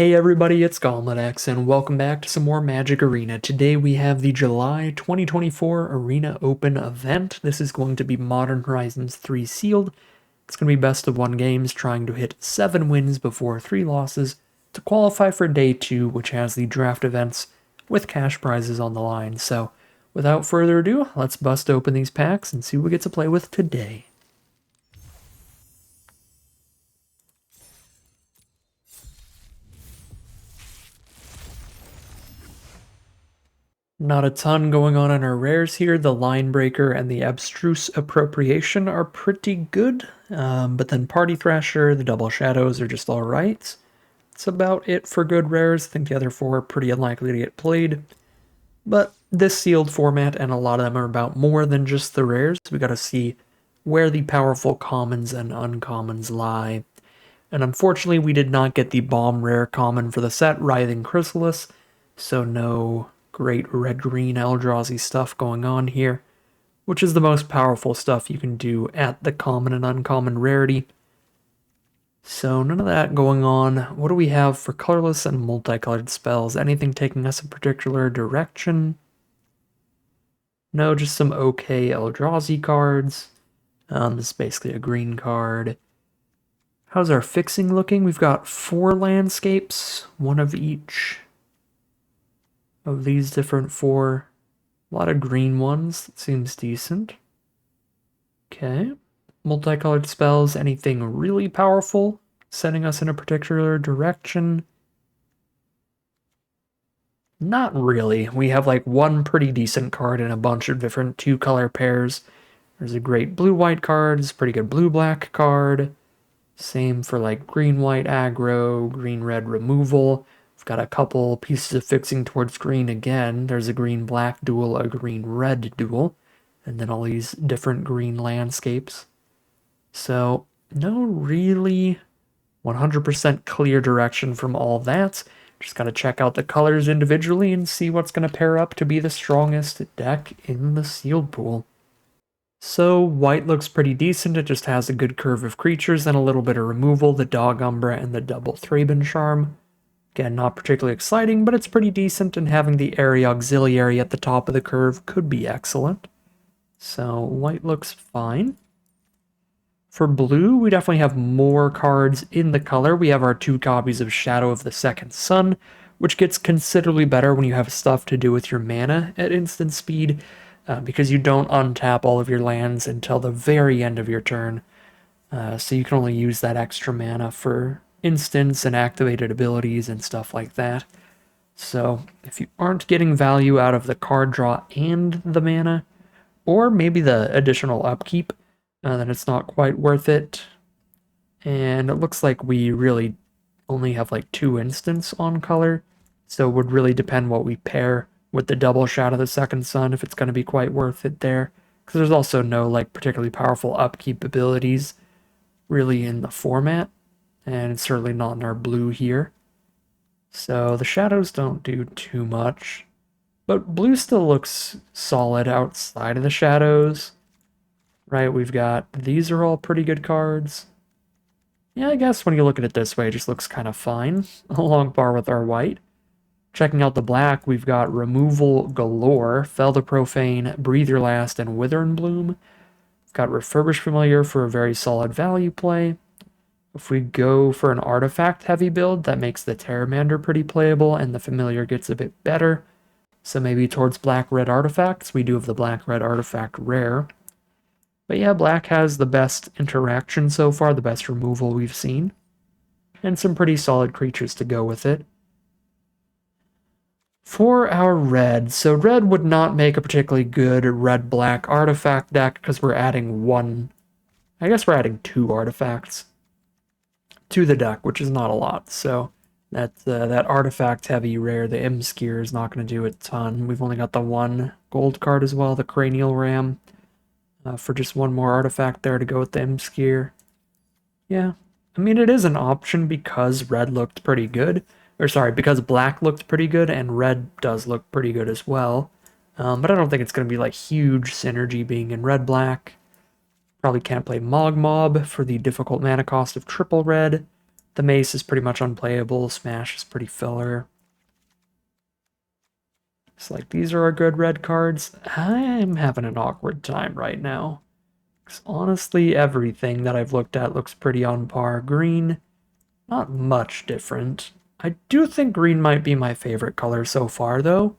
Hey everybody, it's GauntletX, and welcome back to some more Magic Arena. Today we have the July 2024 Arena Open event. This is going to be Modern Horizons 3 sealed. It's going to be best of 1 games, trying to hit 7 wins before 3 losses to qualify for Day 2, which has the draft events with cash prizes on the line. So, without further ado, let's bust open these packs and see what we get to play with today. Not a ton going on in our rares here. The Line Breaker and the Abstruse Appropriation are pretty good, but then Party Thrasher, the Double Shadows are just alright. That's about it for good rares. I think the other 4 are pretty unlikely to get played. But this sealed format, and a lot of them are about more than just the rares. We gotta see where the powerful commons and uncommons lie. And unfortunately, we did not get the bomb rare common for the set, Writhing Chrysalis, so no great red-green Eldrazi stuff going on here, which is the most powerful stuff you can do at the common and uncommon rarity. So none of that going on. What do we have for colorless and multicolored spells? Anything taking us a particular direction? No, just some okay Eldrazi cards. This is basically a green card. How's our fixing looking? We've got 4 landscapes, 1 of each of these different 4. A lot of green ones. That seems decent. Okay. Multicolored spells, anything really powerful, setting us in a particular direction? Not really. We have like 1 pretty decent card and a bunch of different 2-color pairs. There's a great blue-white card, there's a pretty good blue-black card. Same for like green-white aggro, green-red removal. We've got a couple pieces of fixing towards green again. There's a green-black duel, a green-red duel, and then all these different green landscapes. So, no really 100% clear direction from all that. Just gotta check out the colors individually and see what's gonna pair up to be the strongest deck in the sealed pool. So, white looks pretty decent. It just has a good curve of creatures and a little bit of removal, the Dog Umbra and the double Thraben Charm. Again, not particularly exciting, but it's pretty decent, and having the Area Auxiliary at the top of the curve could be excellent. So, white looks fine. For blue, we definitely have more cards in the color. We have our 2 copies of Shadow of the Second Sun, which gets considerably better when you have stuff to do with your mana at instant speed, because you don't untap all of your lands until the very end of your turn. So you can only use that extra mana for instants and activated abilities and stuff like that. So if you aren't getting value out of the card draw and the mana, or maybe the additional upkeep, then it's not quite worth it. And it looks like we really only have like 2 instants on color, so it would really depend what we pair with the double Shadow of the Second Sun if it's going to be quite worth it there, because there's also no like particularly powerful upkeep abilities really in the format, and it's certainly not in our blue here. So the shadows don't do too much, but blue still looks solid outside of the shadows. Right, we've got, these are all pretty good cards. Yeah, I guess when you look at it this way, it just looks kind of fine, along par with our white. Checking out the black, we've got Removal galore, Fell the Profane, Breathe Your Last, and Wither and Bloom. We've got Refurbish Familiar for a very solid value play. If we go for an artifact-heavy build, that makes the Terramander pretty playable, and the Familiar gets a bit better. So maybe towards black-red artifacts, we do have the black-red artifact rare. But yeah, black has the best interaction so far, the best removal we've seen, and some pretty solid creatures to go with it. For our red, so red would not make a particularly good red-black artifact deck because we're adding 2 artifacts to the deck, which is not a lot. So that artifact-heavy rare, the M-Skier, is not going to do a ton. We've only got the 1 gold card as well, the Cranial Ram, for just 1 more artifact there to go with the M-Skier. Yeah, I mean, it is an option because red looked pretty good. Or sorry, because black looked pretty good, and red does look pretty good as well. But I don't think it's going to be like huge synergy being in red-black. Probably can't play Mogmob for the difficult mana cost of triple red. The Mace is pretty much unplayable. Smash is pretty filler. It's like, these are our good red cards. I'm having an awkward time right now. Because honestly, everything that I've looked at looks pretty on par. Green, not much different. I do think green might be my favorite color so far, though.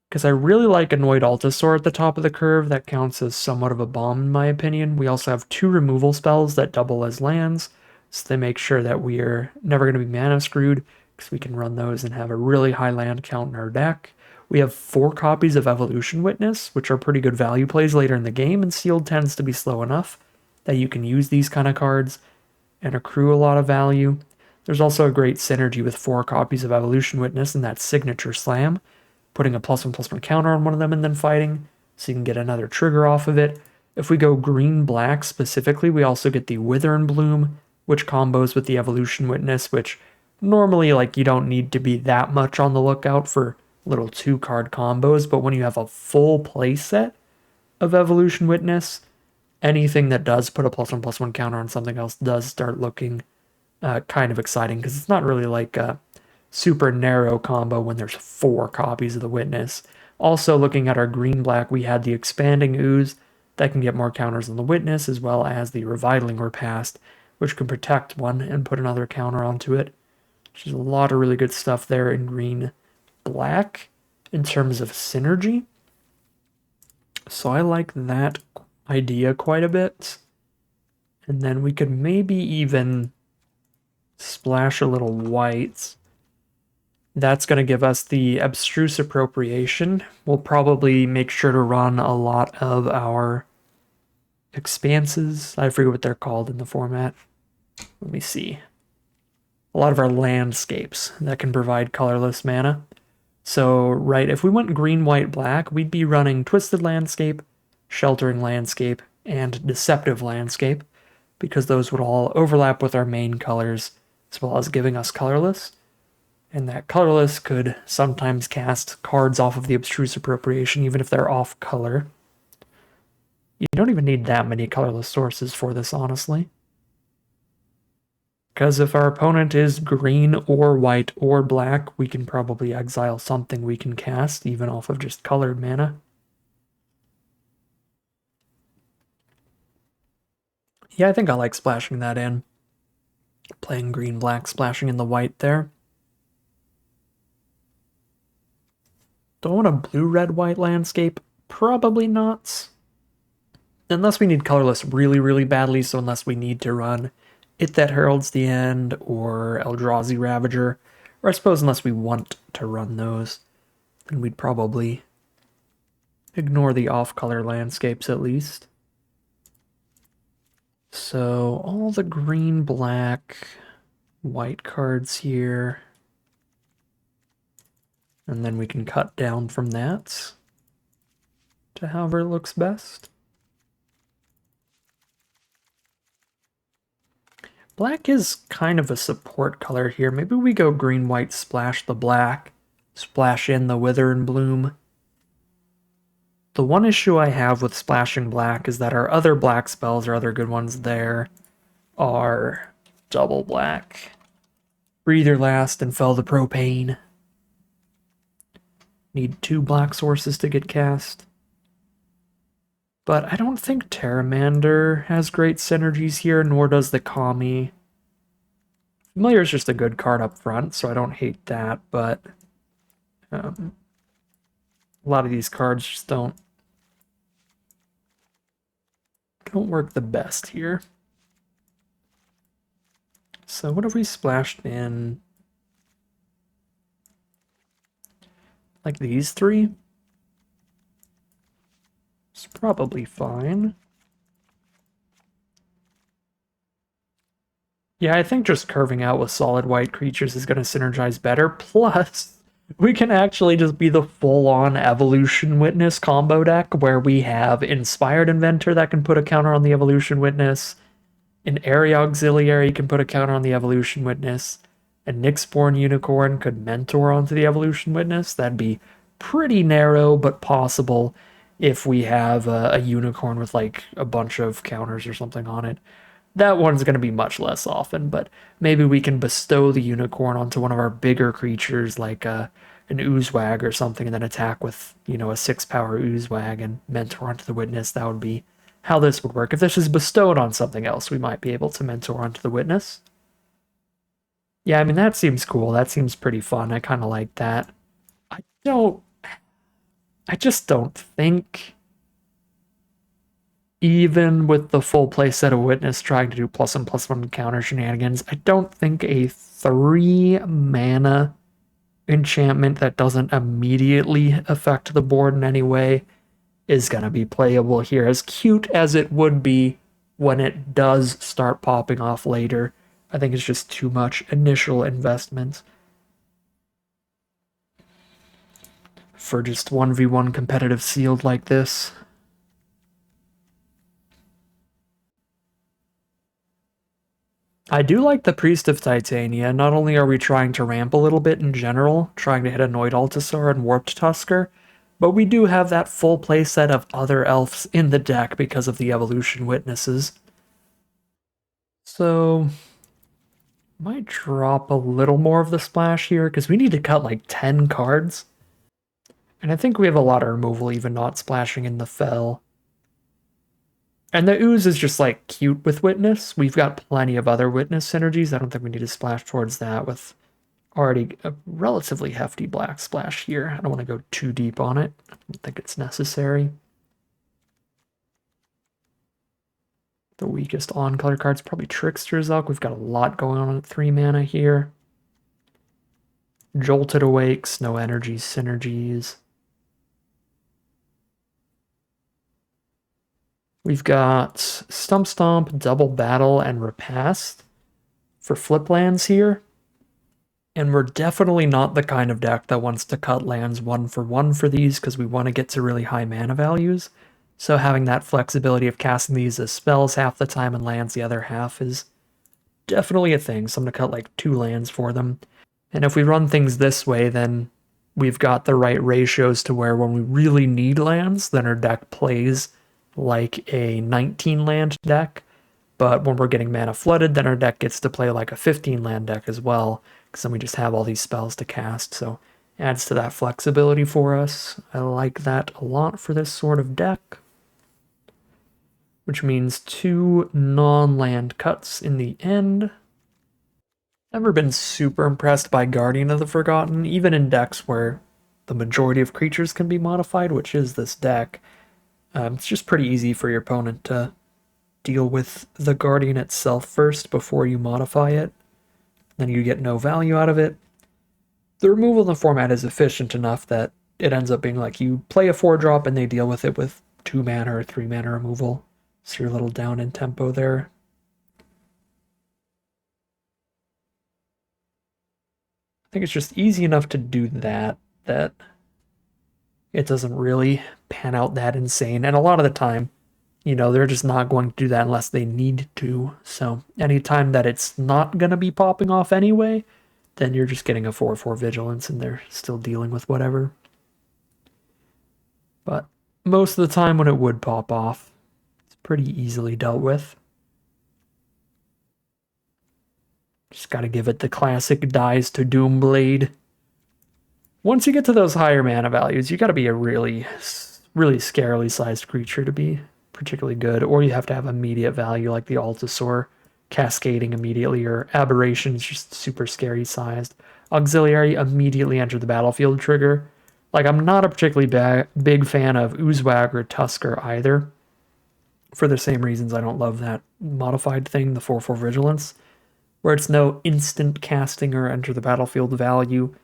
Because I really like Annoyed Altasaur at the top of the curve. That counts as somewhat of a bomb, in my opinion. We also have 2 removal spells that double as lands, so they make sure that we're never going to be mana screwed, because we can run those and have a really high land count in our deck. We have 4 copies of Evolution Witness, which are pretty good value plays later in the game, and Sealed tends to be slow enough that you can use these kind of cards and accrue a lot of value. There's also a great synergy with 4 copies of Evolution Witness and that Signature Slam, putting a +1/+1 counter on one of them and then fighting, so you can get another trigger off of it. If we go green-black specifically, we also get the Wither and Bloom, which combos with the Evolution Witness, which normally, like, you don't need to be that much on the lookout for little 2-card combos, but when you have a full play set of Evolution Witness, anything that does put a +1/+1 counter on something else does start looking kind of exciting, because it's not really like a super narrow combo when there's 4 copies of the Witness. Also, looking at our green-black, we had the Expanding Ooze that can get more counters on the Witness, as well as the Revitling Repast, which can protect one and put another counter onto it. Which is a lot of really good stuff there in green-black in terms of synergy. So I like that idea quite a bit. And then we could maybe even splash a little white. That's going to give us the Abstruse Appropriation. We'll probably make sure to run a lot of our expanses. I forget what they're called in the format. Let me see. A lot of our landscapes that can provide colorless mana. So, right, if we went green, white, black, we'd be running Twisted Landscape, Sheltering Landscape, and Deceptive Landscape, because those would all overlap with our main colors, as well as giving us colorless. And that colorless could sometimes cast cards off of the Abstruse Appropriation, even if they're off color. You don't even need that many colorless sources for this, honestly. Because if our opponent is green or white or black, we can probably exile something we can cast, even off of just colored mana. Yeah, I think I like splashing that in. Playing green-black, splashing in the white there. Do I want a blue-red-white landscape? Probably not. Unless we need colorless really, really badly, so unless we need to run It That Heralds the End or Eldrazi Ravager, or I suppose unless we want to run those, then we'd probably ignore the off-color landscapes at least. So all the green, black, white cards here. And then we can cut down from that to however it looks best. Black is kind of a support color here. Maybe we go green, white, splash the black, splash in the Wither and Bloom. The one issue I have with splashing black is that our other black spells, or other good ones there, are double black. Breather Last and Fell the Propane. Need 2 black sources to get cast. But I don't think Terramander has great synergies here, nor does the Kami. Familiar is just a good card up front, so I don't hate that, but a lot of these cards just don't work the best here. So what have we splashed in? Like these 3? It's probably fine. Yeah, I think just curving out with solid white creatures is going to synergize better. Plus, we can actually just be the full-on Evolution Witness combo deck where we have Inspired Inventor that can put a counter on the Evolution Witness, an Area Auxiliary can put a counter on the Evolution Witness, a Nyxborn Unicorn could mentor onto the Evolution Witness. That'd be pretty narrow, but possible if we have a unicorn with like a bunch of counters or something on it. that one's going to be much less often, but maybe we can bestow the unicorn onto one of our bigger creatures like an oozewag or something, and then attack with, you know, a 6-power oozewag and mentor onto the witness. That would be how this would work. If this is bestowed on something else, we might be able to mentor onto the witness. Yeah, I mean, that seems cool. That seems pretty fun. I kind of like that. I don't, I just don't think, even with the full playset of Witness trying to do +1/+1 counter shenanigans, I don't think a 3-mana enchantment that doesn't immediately affect the board in any way is going to be playable here. As cute as it would be when it does start popping off later, I think it's just too much initial investment for just 1v1 competitive sealed like this. I do like the Priest of Titania. Not only are we trying to ramp a little bit in general, trying to hit a Noid Altasaur and Warped Tusker, but we do have that full playset of other elves in the deck because of the Evolution Witnesses. So, might drop a little more of the splash here, because we need to cut like 10 cards. And I think we have a lot of removal even not splashing in the Fell. And the Ooze is just like cute with Witness. We've got plenty of other Witness synergies. I don't think we need to splash towards that with already a relatively hefty black splash here. I don't want to go too deep on it. I don't think it's necessary. The weakest on-color card's probably Trickster's Elk. We've got a lot going on at 3 mana here. Jolted Awakes, no energy synergies. We've got Stump Stomp, Double Battle, and Repast for flip lands here. And we're definitely not the kind of deck that wants to cut lands 1 for these, because we want to get to really high mana values. So having that flexibility of casting these as spells half the time and lands the other half is definitely a thing. So I'm going to cut like 2 lands for them. And if we run things this way, then we've got the right ratios to where when we really need lands, then our deck plays like a 19 land deck. But when we're getting mana flooded, then our deck gets to play like a 15 land deck as well, because then we just have all these spells to cast. So adds to that flexibility for us. I like that a lot for this sort of deck. Which means 2 non-land cuts in the end. Never been super impressed by Guardian of the Forgotten, even in decks where the majority of creatures can be modified, which is this deck. It's just pretty easy for your opponent to deal with the Guardian itself first before you modify it. Then you get no value out of it. The removal in the format is efficient enough that it ends up being like you play a 4-drop and they deal with it with 2 mana or 3 mana removal. So you're a little down in tempo there. I think it's just easy enough to do that it doesn't really pan out that insane. And a lot of the time, you know, they're just not going to do that unless they need to. So anytime that it's not going to be popping off anyway, then you're just getting a 4/4 Vigilance and they're still dealing with whatever. But most of the time when it would pop off, it's pretty easily dealt with. Just gotta give it the classic dies to Doomblade. Once you get to those higher mana values, you gotta be a really, really scarily sized creature to be particularly good, or you have to have immediate value like the Altasaur cascading immediately, or Aberration is just super scary sized. Auxiliary immediately enter the battlefield trigger. Like, I'm not a particularly big fan of Oozewag or Tusker either, for the same reasons I don't love that modified thing, the 4/4 Vigilance, where it's no instant casting or enter the battlefield value.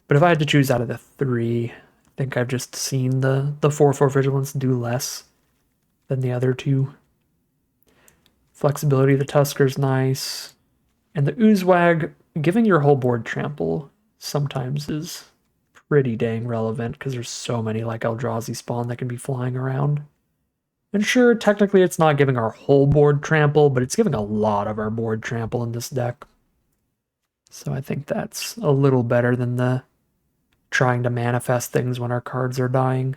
But if I had to choose out of the 3, I think I've just seen the 4/4 Vigilance do less than the other 2. Flexibility of the Tusker's nice. And the Oozewag, giving your whole board trample sometimes is pretty dang relevant, because there's so many like Eldrazi spawn that can be flying around. And sure, technically it's not giving our whole board trample, but it's giving a lot of our board trample in this deck. So I think that's a little better than the trying to manifest things when our cards are dying.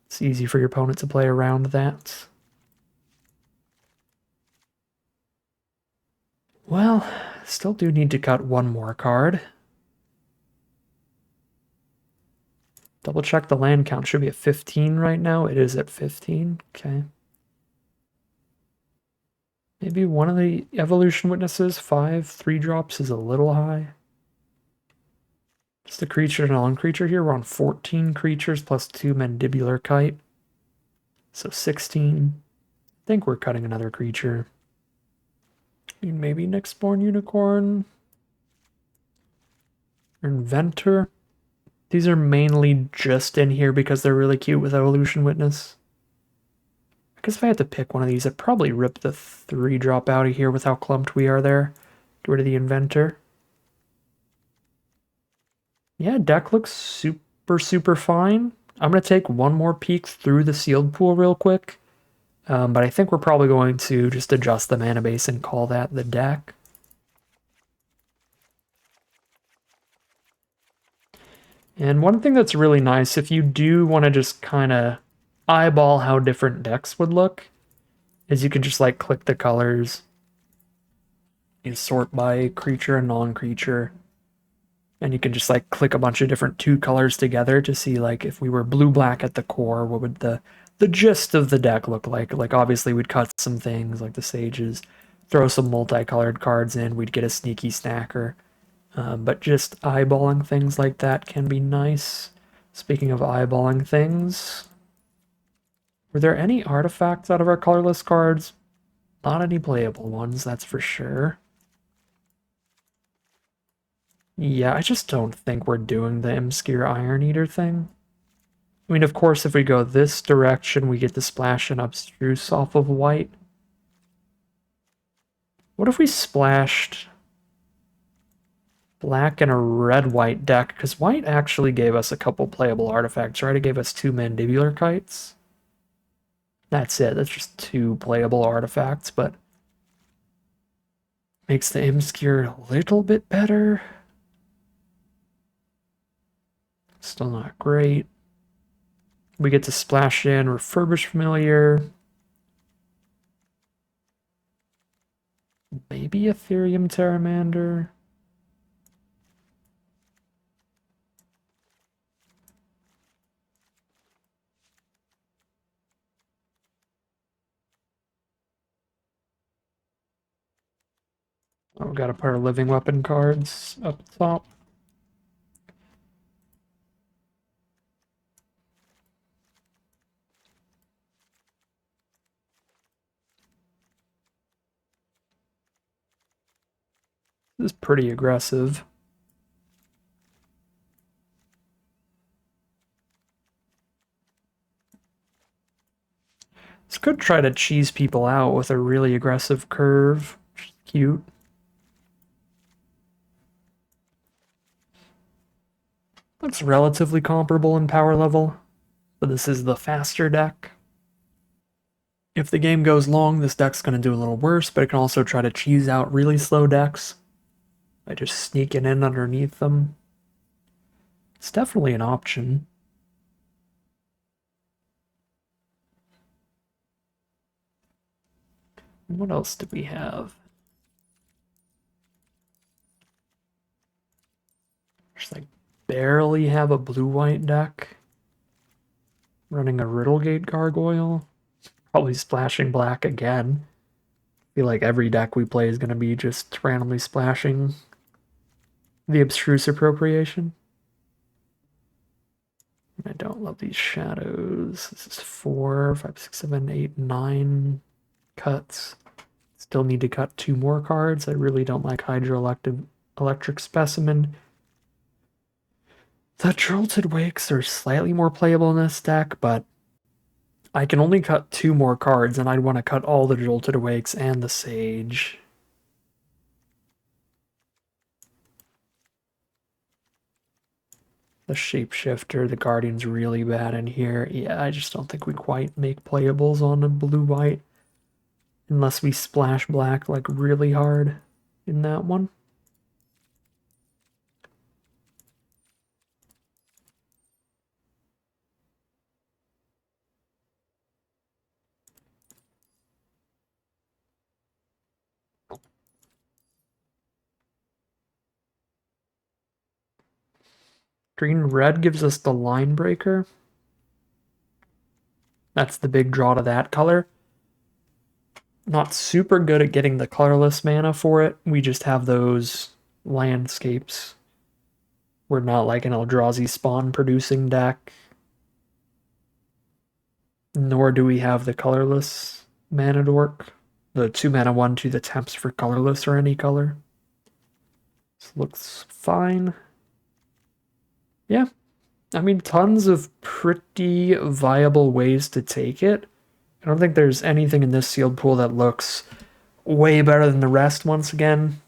It's easy for your opponent to play around that. Well, still do need to cut one more card. Double check the land count. Should be at 15 right now. It is at 15. Okay. Maybe one of the evolution witnesses, 5, 3 drops is a little high. Just a creature and a non-creature here. We're on 14 creatures plus 2 mandibular kite. So 16. I think we're cutting another creature. Maybe Nyxborn Unicorn. Inventor. These are mainly just in here because they're really cute with Evolution Witness. I guess if I had to pick one of these, I'd probably rip the 3 drop out of here with how clumped we are there. Get rid of the Inventor. Yeah, deck looks super fine. I'm going to take one more peek through the sealed pool real quick. But I think we're probably going to just adjust the mana base and call that the deck. And one thing that's really nice, if you do want to just kind of eyeball how different decks would look, is you could just like click the colors and sort by creature and non-creature. And you can just like click a bunch of different 2 colors together to see like if we were blue-black at the core, what would the gist of the deck look like? Like obviously we'd cut some things like the sages, throw some multicolored cards in, we'd get a sneaky snacker. But just eyeballing things like that can be nice. Speaking of eyeballing things, were there any artifacts out of our colorless cards? Not any playable ones, that's for sure. Yeah, I just don't think we're doing the Imskir Iron Eater thing. I mean, of course, if we go this direction, we get the splash and Abstruse off of white. What if we splashed black and a red-white deck? Because white actually gave us a couple playable artifacts, right? It gave us 2 mandibular kites. That's it. That's just 2 playable artifacts, but makes the Imskir a little bit better. Still not great. We get to splash in Refurbish Familiar. Maybe Ethereum Terramander. Oh, gotta put our living weapon cards up top. This is pretty aggressive. This could try to cheese people out with a really aggressive curve. Which is cute. That's relatively comparable in power level, but this is the faster deck. If the game goes long, this deck's going to do a little worse, but it can also try to cheese out really slow decks by just sneaking in underneath them. It's definitely an option. What else do we have? Just like barely have a blue-white deck. Running a Riddlegate Gargoyle. Probably splashing black again. I feel like every deck we play is going to be just randomly splashing the Abstruse Appropriation. I don't love these shadows. This is 4, 5, 6, 7, 8, 9 cuts. Still need to cut 2 more cards. I really don't like Hydroelectric Specimen. The Jolted Wakes are slightly more playable in this deck, but I can only cut 2 more cards, and I'd want to cut all the Jolted Wakes and the Sage. The Shapeshifter, the Guardian's really bad in here. Yeah, I just don't think we quite make playables on a blue-white. Unless we splash black like really hard in that one. Green-red gives us the line breaker. That's the big draw to that color. Not super good at getting the colorless mana for it. We just have those landscapes. We're not like an Eldrazi spawn producing deck. Nor do we have the colorless mana dork. The 2 mana 1/2 that taps for colorless or any color. This looks fine. Yeah. I mean, tons of pretty viable ways to take it. I don't think there's anything in this sealed pool that looks way better than the rest once again.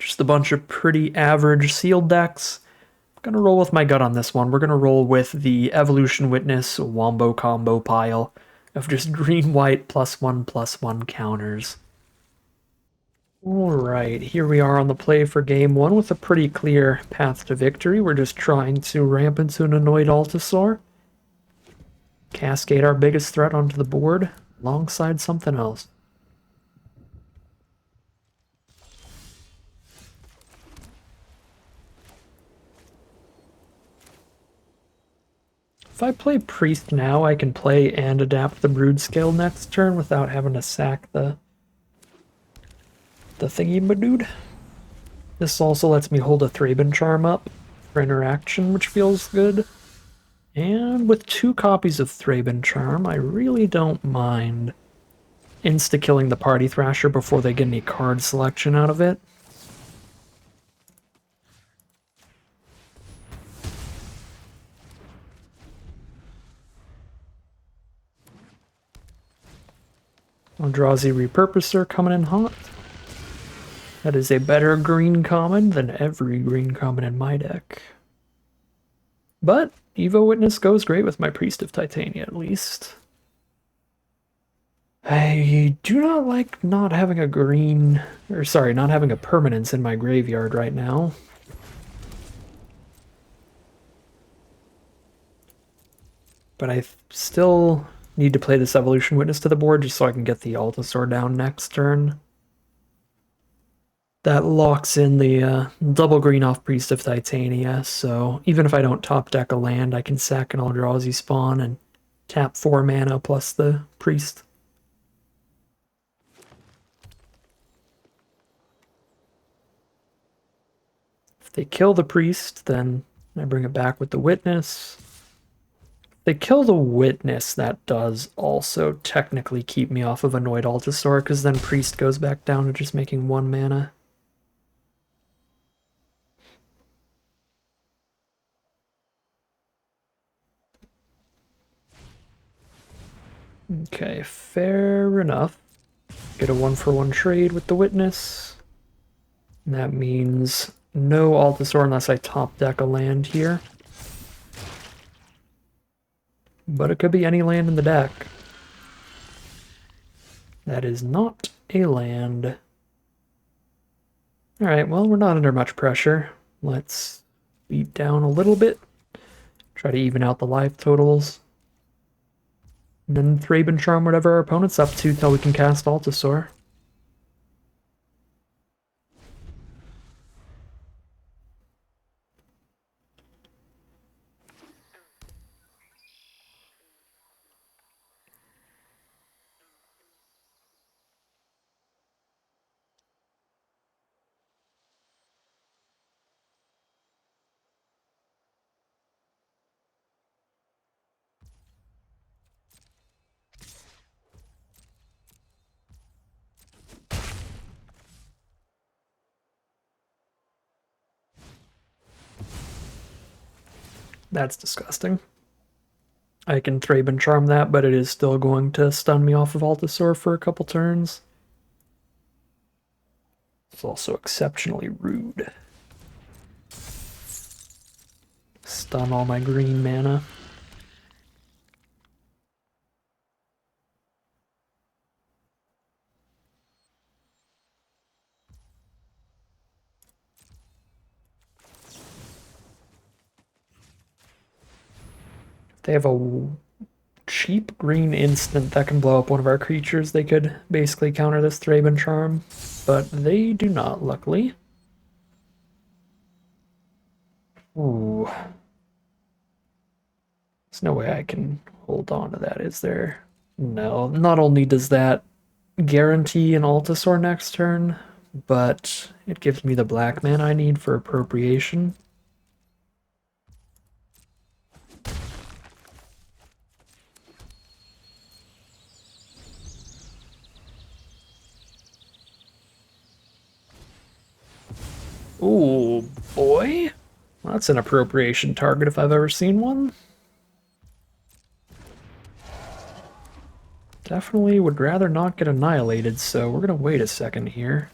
Just a bunch of pretty average sealed decks. I'm gonna roll with my gut on this one. We're gonna roll with the Evolution Witness Wombo combo pile of just green-white +1/+1 counters. Alright, here we are on the play for game one with a pretty clear path to victory. We're just trying to ramp into an annoyed Altasaur, cascade our biggest threat onto the board alongside something else. If I play Priest now, I can play and adapt the Brood Scale next turn without having to sack the thingy-madood. This also lets me hold a Thraben Charm up for interaction, which feels good. And with 2 copies of Thraben Charm, I really don't mind insta-killing the Party Thrasher before they get any card selection out of it. Eldrazi Repurposer coming in hot. That is a better green common than every green common in my deck. But Evo Witness goes great with my Priest of Titania, at least. I do not like not having a green, or sorry, not having a permanence in my graveyard right now. But I still need to play this Evolution Witness to the board just so I can get the Altasaur down next turn. That locks in the double green off Priest of Titania, so even if I don't top deck a land, I can sack an Eldrazi spawn and tap 4 mana plus the Priest. If they kill the Priest, then I bring it back with the Witness. If they kill the Witness, that does also technically keep me off of Annoyed Altasaur, because then Priest goes back down to just making 1 mana. Okay, fair enough. Get a 1-for-1 trade with the Witness. And that means no Altasaur unless I top deck a land here. But it could be any land in the deck. That is not a land. Alright, well, we're not under much pressure. Let's beat down a little bit. Try to even out the life totals. And then Thraben Charm whatever our opponent's up to till we can cast Altasaur. That's disgusting. I can Thraben Charm that, but it is still going to stun me off of Altasaur for a couple turns. It's also exceptionally rude. Stun all my green mana. They have a cheap green instant that can blow up one of our creatures. They could basically counter this Thraben Charm, but they do not, luckily. Ooh. There's no way I can hold on to that, is there? No, not only does that guarantee an Altasaur next turn, but it gives me the black mana I need for appropriation. Ooh, boy. That's an appropriation target if I've ever seen one. Definitely would rather not get annihilated, so we're gonna wait a second here.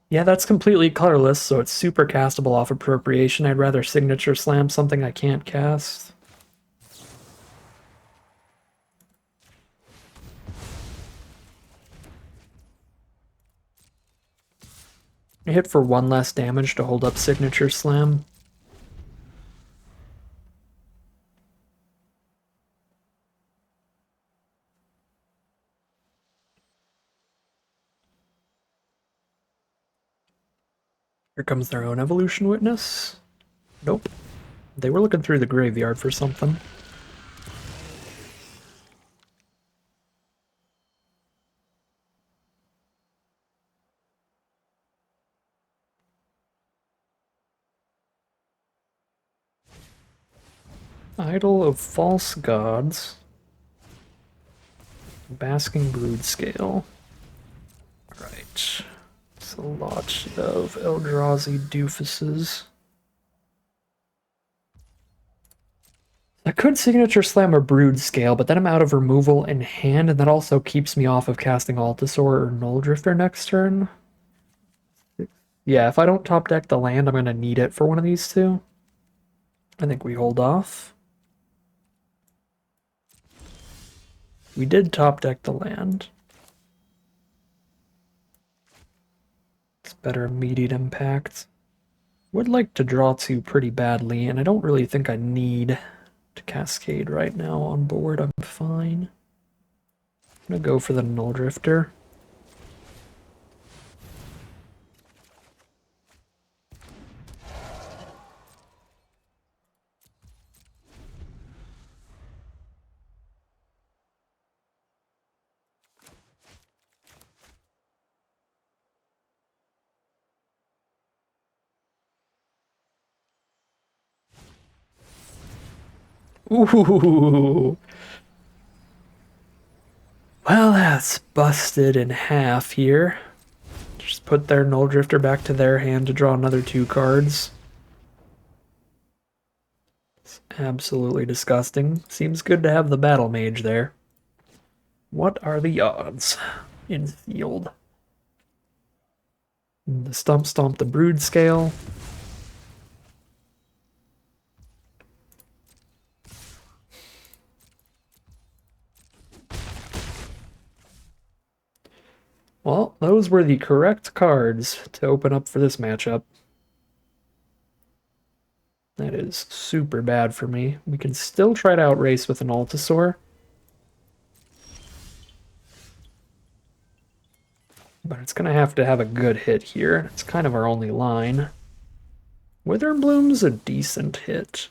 Yeah, that's completely colorless, so it's super castable off appropriation. I'd rather signature slam something I can't cast. I hit for one less damage to hold up signature slam. Here comes their own evolution witness. Nope. They were looking through the graveyard for something. Idol of False Gods. Basking Brood Scale. Right. It's a lot of Eldrazi doofuses. I could signature slam a Brood Scale, but then I'm out of removal in hand, and that also keeps me off of casting Altasaur or Null Drifter next turn. Yeah, if I don't top deck the land, I'm going to need it for one of these two. I think we hold off. We did top deck the land. It's better immediate impact. Would like to draw two pretty badly, and I don't really think I need to cascade right now on board. I'm fine. I'm gonna go for the Null Drifter. Ooh. Well, that's busted in half here. Just put their Null Drifter back to their hand to draw another two cards. It's absolutely disgusting. Seems good to have the Battle Mage there. What are the odds in field? The Stomp the Brood Scale. Well, those were the correct cards to open up for this matchup. That is super bad for me. We can still try to outrace with an Altasaur. But it's going to have a good hit here. It's kind of our only line. Witherbloom's a decent hit.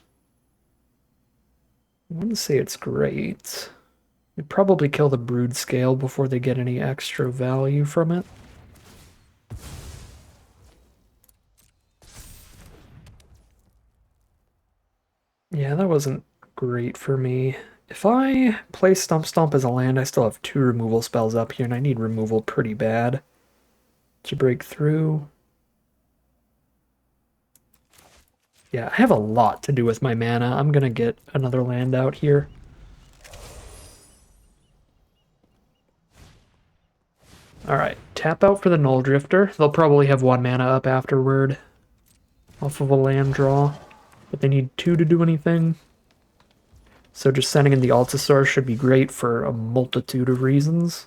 I wouldn't say it's great. We'd probably kill the Brood Scale before they get any extra value from it. Yeah, that wasn't great for me. If I play Stomp as a land, I still have two removal spells up here, and I need removal pretty bad to break through. Yeah, I have a lot to do with my mana. I'm gonna get another land out here. Alright, tap out for the Null Drifter. They'll probably have one mana up afterward off of a land draw, but they need two to do anything. So just sending in the Altasaur should be great for a multitude of reasons.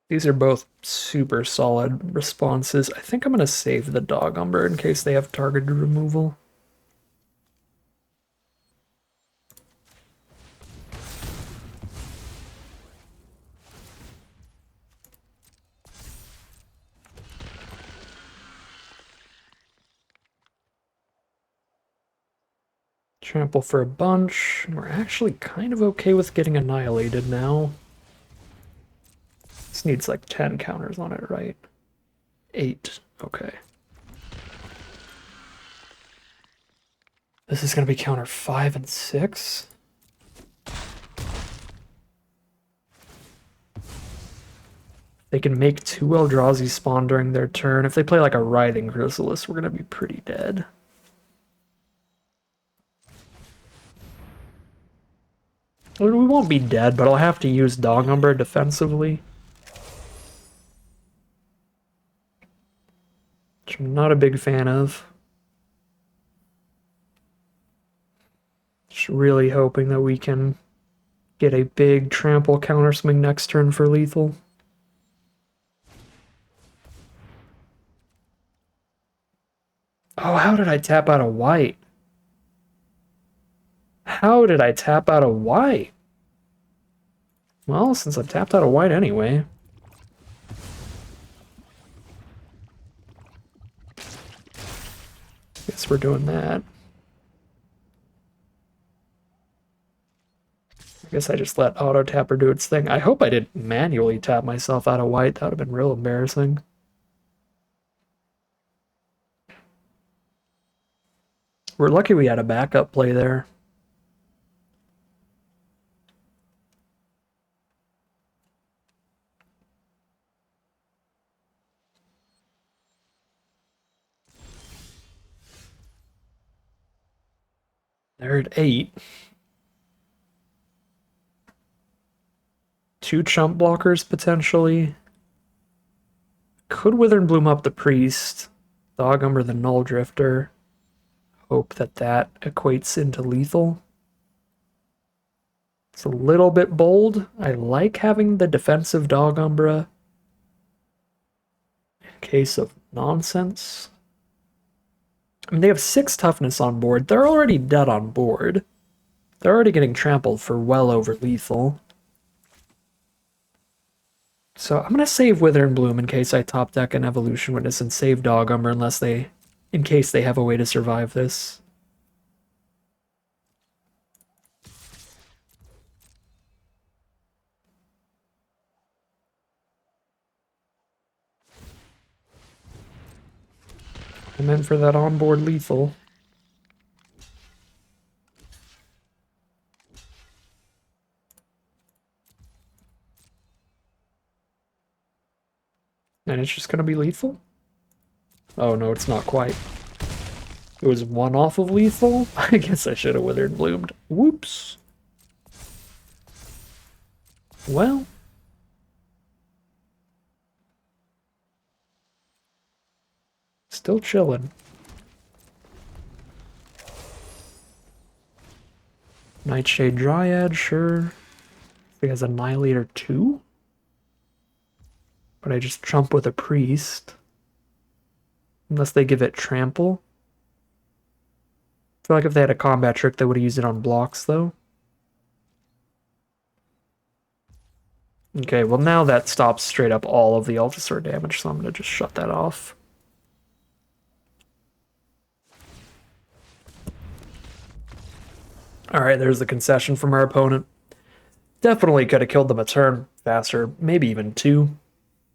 These are both super solid responses. I think I'm going to save the Dog Umber in case they have targeted removal. Trample for a bunch. We're actually kind of okay with getting annihilated now. This needs like 10 counters on it, right? 8. Okay. This is going to be counter 5 and 6. They can make 2 Eldrazi spawn during their turn. If they play like a Writhing Chrysalis, we're going to be pretty dead. We won't be dead, but I'll have to use Dog Umber defensively. Which I'm not a big fan of. Just really hoping that we can get a big trample counter swing next turn for lethal. Oh, how did I tap out a white? How did I tap out a white? Well, since I've tapped out a white anyway. Guess we're doing that. I guess I just let auto tapper do its thing. I hope I didn't manually tap myself out of white. That would have been real embarrassing. We're lucky we had a backup play there. They're at 8. 2 chump blockers potentially. Could Wither and Bloom up the Priest. Dog Umber the Null Drifter. Hope that that equates into lethal. It's a little bit bold. I like having the defensive Dog Umbra in case of nonsense. I mean, they have 6 toughness on board. They're already dead on board. They're already getting trampled for well over lethal. So I'm going to save Wither and Bloom in case I top deck an Evolution Witness and save Dog Umber in case they have a way to survive this. I'm in for that onboard lethal. And it's just going to be lethal? Oh no, it's not quite. It was 1 off of lethal? I guess I should have Withered and Bloomed. Whoops. Well. Still chilling. Nightshade Dryad, sure. He has Annihilator 2? But I just chump with a Priest. Unless they give it Trample. I feel like if they had a combat trick, they would have used it on blocks, though. Okay, well now that stops straight up all of the Ultrasaur damage, so I'm going to just shut that off. Alright, there's the concession from our opponent. Definitely could have killed them a turn faster, maybe even 2.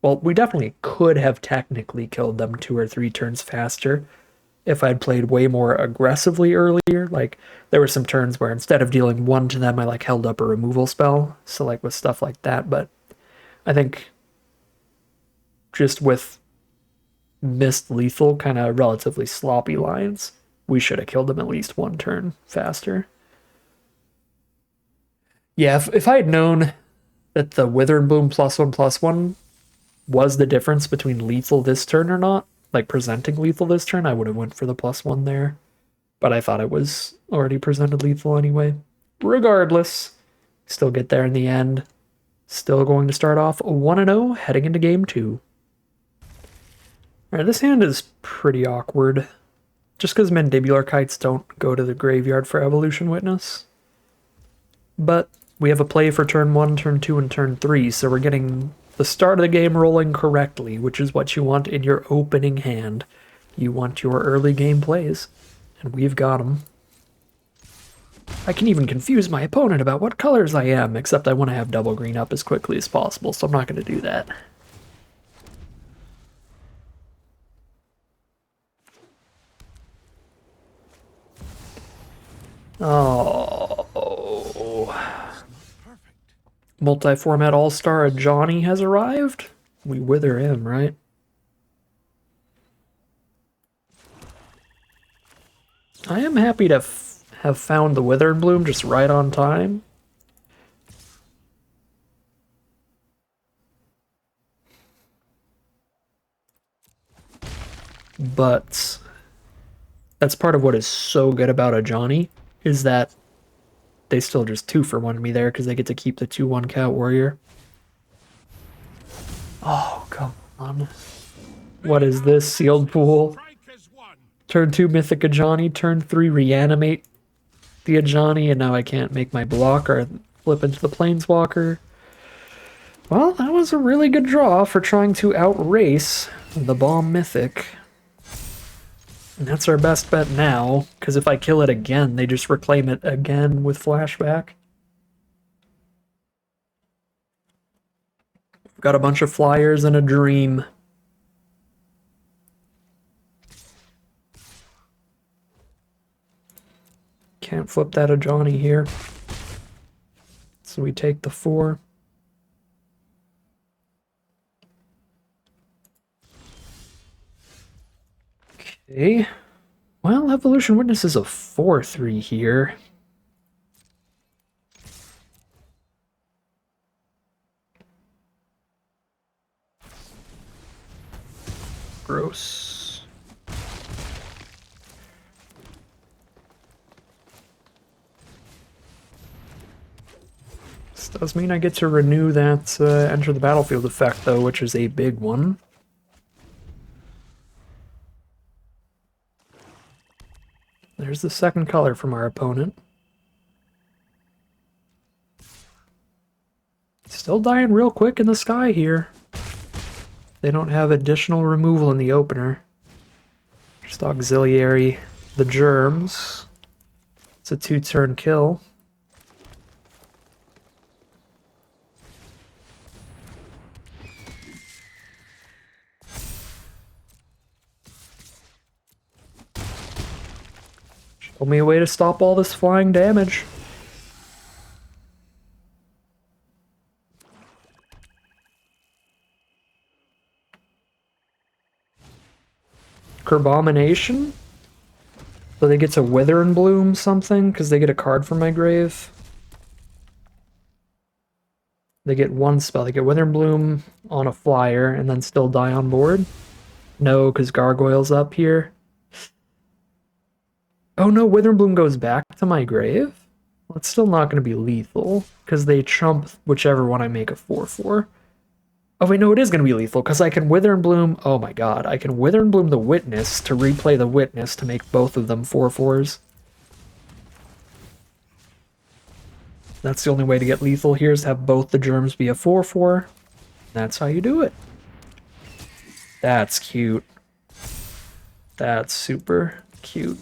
Well, we definitely could have technically killed them 2 or 3 turns faster if I'd played way more aggressively earlier. Like, there were some turns where instead of dealing 1 to them, I like held up a removal spell. So like with stuff like that, but I think just with missed lethal, kind of relatively sloppy lines, we should have killed them at least 1 turn faster. Yeah, if I had known that the Wither and Bloom +1/+1 was the difference between lethal this turn or not, like presenting lethal this turn, I would have went for the +1 there. But I thought it was already presented lethal anyway. Regardless, still get there in the end. Still going to start off 1-0, heading into game 2. Alright, this hand is pretty awkward. Just because mandibular kites don't go to the graveyard for Evolution Witness. But we have a play for turn 1, turn 2, and turn 3, so we're getting the start of the game rolling correctly, which is what you want in your opening hand. You want your early game plays, and we've got them. I can even confuse my opponent about what colors I am, except I want to have double green up as quickly as possible, so I'm not going to do that. Oh. Multi-format all-star Johnny has arrived? We wither him, right? I am happy to have found the Withered Bloom just right on time. But that's part of what is so good about a Johnny, is that they still just 2-for-1 me there because they get to keep the 2/1 Cat Warrior. Oh, come on. What is this? Sealed Pool. Turn 2 Mythic Ajani, turn 3 Reanimate the Ajani, and now I can't make my block or flip into the Planeswalker. Well, that was a really good draw for trying to outrace the Bomb Mythic. And that's our best bet now, because if I kill it again, they just reclaim it again with Flashback. We've got a bunch of flyers and a dream. Can't flip that Ajani here. So we take the 4. Okay. Well, Evolution Witness is a 4/3 here. Gross. This does mean I get to renew that Enter the Battlefield effect, though, which is a big one. There's the second color from our opponent. Still dying real quick in the sky here. They don't have additional removal in the opener. Just auxiliary the germs. It's a 2-turn kill. Show me a way to stop all this flying damage. Kerbomination? So they get to Wither and Bloom something because they get a card from my grave. They get one spell. They get Wither and Bloom on a flyer and then still die on board. No, because Gargoyle's up here. Oh no, Wither and Bloom goes back to my grave? Well, it's still not going to be lethal because they trump whichever one I make a 4/4. Oh wait, no, it is going to be lethal because I can Wither and Bloom. Oh my god, I can Wither and Bloom the Witness to replay the Witness to make both of them 4/4s. That's the only way to get lethal here, is to have both the germs be a 4/4. That's how you do it. That's cute. That's super cute.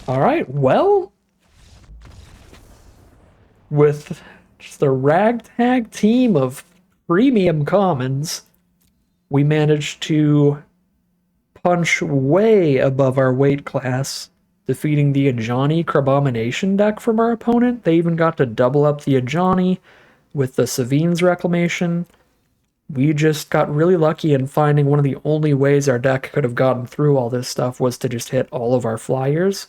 Alright, well, with just a ragtag team of premium commons, we managed to punch way above our weight class, defeating the Ajani Kerbomination deck from our opponent. They even got to double up the Ajani with the Savine's Reclamation. We just got really lucky in finding one of the only ways our deck could have gotten through all this stuff was to just hit all of our flyers.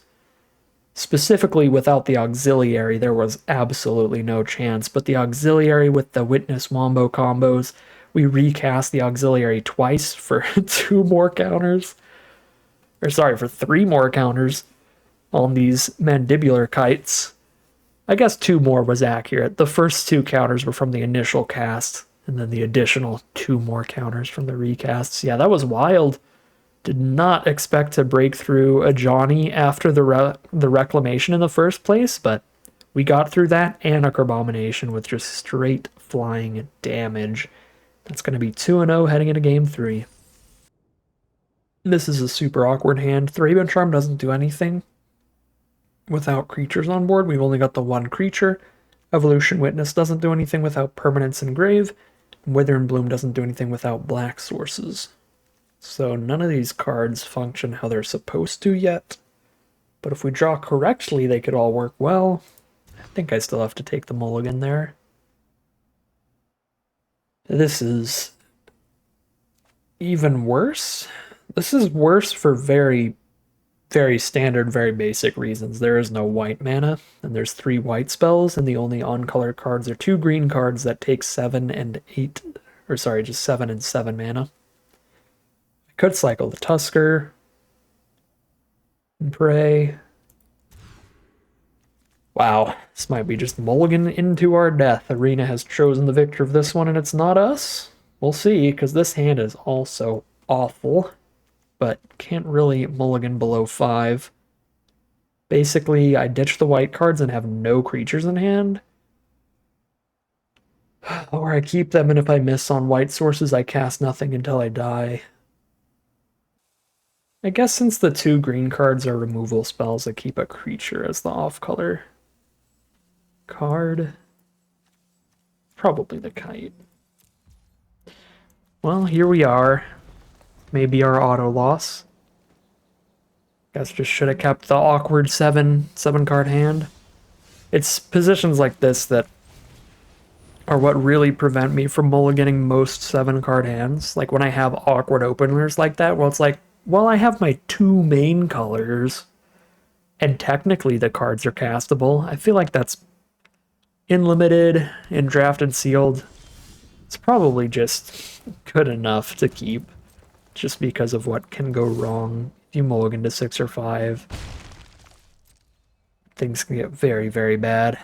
Specifically, without the auxiliary, there was absolutely no chance, but the auxiliary with the Witness Wombo combos, we recast the auxiliary twice for 2 more counters. Or sorry, for 3 more counters on these mandibular kites. I guess 2 more was accurate. The first 2 counters were from the initial cast, and then the additional 2 more counters from the recasts. Yeah, that was wild. Did not expect to break through a Johnny after the reclamation in the first place, but we got through that and a Carbomination with just straight flying damage. That's going to be 2-0 heading into game 3. This is a super awkward hand. Thraben Charm doesn't do anything without creatures on board. We've only got the 1 creature. Evolution Witness doesn't do anything without permanence and grave. Wither and Bloom doesn't do anything without black sources. So none of these cards function how they're supposed to yet. But if we draw correctly, they could all work well. I think I still have to take the mulligan there. This is even worse. This is worse for very, very standard, very basic reasons. There is no white mana, and there's 3 white spells, and the only on-color cards are 2 green cards that take 7 and 8, or sorry, just 7 and 7 mana. I could cycle the Tusker and pray. Wow, this might be just mulligan into our death. Arena has chosen the victor of this one, and it's not us. We'll see, because this hand is also awful, but can't really mulligan below 5. Basically, I ditch the white cards and have no creatures in hand. Or I keep them, and if I miss on white sources, I cast nothing until I die. I guess since the 2 green cards are removal spells, I keep a creature as the off-color card. Probably the Kite. Well, here we are. Maybe our auto loss. Guess just should have kept the awkward 7 card hand. It's positions like this that are what really prevent me from mulliganing most 7 card hands. Like when I have awkward openers like that, well, it's like, well, I have my 2 main colors, and technically the cards are castable. I feel like that's in limited, in draft and sealed. It's probably just good enough to keep, just because of what can go wrong if you mulligan to 6 or 5. Things can get very, very bad.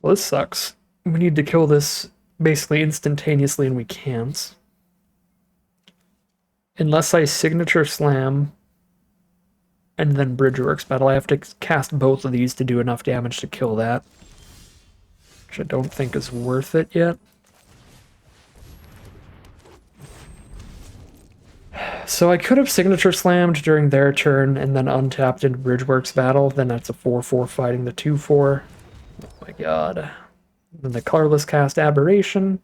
Well, this sucks. We need to kill this basically instantaneously, and we can't. Unless I signature slam and then Bridgeworks Battle, I have to cast both of these to do enough damage to kill that, which I don't think is worth it yet. So I could have signature slammed during their turn and then untapped into Bridgeworks Battle. Then that's a 4/4 fighting the 2/4. Oh my god. Then the colorless cast Aberration.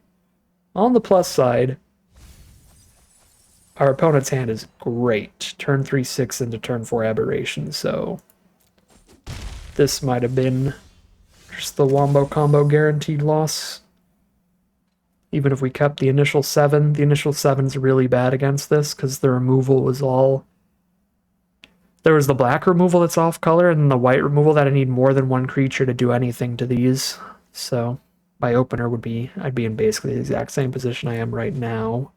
On the plus side, our opponent's hand is great. Turn 3/6 into turn 4 Aberration, so this might have been just the wombo combo guaranteed loss. Even if we kept the initial 7, the initial 7's really bad against this because the removal was all... There was the black removal that's off color and the white removal that I need more than 1 creature to do anything to these. So my opener would be, I'd be in basically the exact same position I am right now,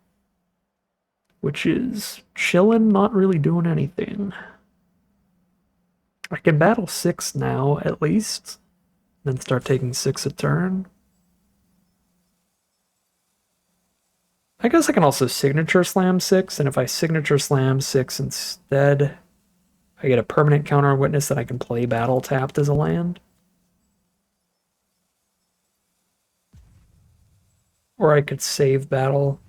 which is chillin', not really doing anything. I can battle 6 now, at least, then start taking 6 a turn. I guess I can also signature slam 6, and if I signature slam 6 instead, I get a permanent counter on Witness that I can play battle tapped as a land. Or I could save battle